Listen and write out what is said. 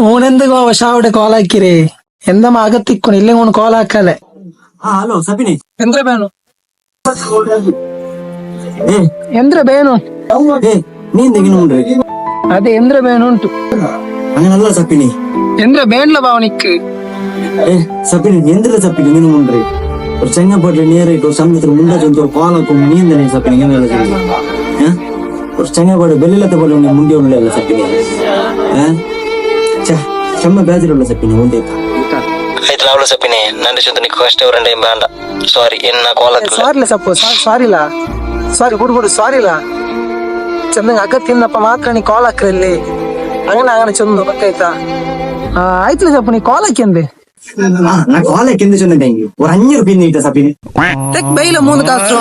ഊനെന്ത് ഷാവിടെ കോലാക്കിരേ എന്താ അകത്തിക്കണു ഇല്ലേ ഊണ് കോലാക്കല്ലേ ಹಲೋ ಸಪಿನಿ ಎಂದ್ರ ಬೇನು ಏ ಎಂದ್ರ ಬೇನು ಏ ನೀನ್ ತೆಗಿನ ಉಂಡ್ರಿ ಅದೇ ಎಂದ್ರ ಬೇನು ಉಂಟು അങ്ങനല്ല സപ്പിനി ಎಂದ್ರ ಬೇನ್ಲ ಭಾವನಿಕ್ ഏ സപ്പിനി എന്തില്ല സപ്പിനി ഇങ്ങനെ ഉണ്ട്രി ഒരു ചെങ്ങപ്പാട്ടിൽ നേരിട്ട് ഒരു സമയത്തിന് മുണ്ടാച്ചൊന്ന് ഒരു കോലക്കും നീ തന്നെ സപ്പിനി ഇങ്ങനെ ഒരു ചെങ്ങപ്പാട് വെള്ളിലത്തെ പോലെ ഉണ്ട് മുണ്ടി ഉണ്ടല്ല സപ്പിനി ചെമ്മ ബേജലുള്ള സപ്പിനി മുണ്ടേക്ക ಆಯ್ತು ಅವಳು ಸಪಿನಿ ನನ್ನ ಜೊತೆ ನಿಕ್ಕ ಅಷ್ಟೇ ಅವರಂಡೆ ಬೇಡ ಸಾರಿ ಎನ್ನ ಕೋಲಕ್ಕೆ ಸಾರಿಲ್ಲ ಸಪ್ಪು ಸಾರಿಲ್ಲ ಸಾರಿ ಬಿಡು ಸಾರಿಲ್ಲ ಚಂದಂಗ ಅಕ್ಕ ತಿನ್ನಪ್ಪ ಮಾತ್ರ ನೀ ಕಾಲ್ ಹಾಕ್ರಲ್ಲಿ അങ്ങനെ ചൊന്നു ಗೊತ್ತಾಯ್ತಾ ಆಯ್ತು ಸಪ್ಪು ನೀ ಕಾಲ್ ಹಾಕಿಂದೆ ನಾ ಕಾಲಕ್ಕೆ ಎಂದು ಚಂದಂಗೆ ಒಂದು 500 ರೂಪಾಯಿ ನೀಟ ಸಪಿನಿ ಬೈಲ 3 ಕಾಸು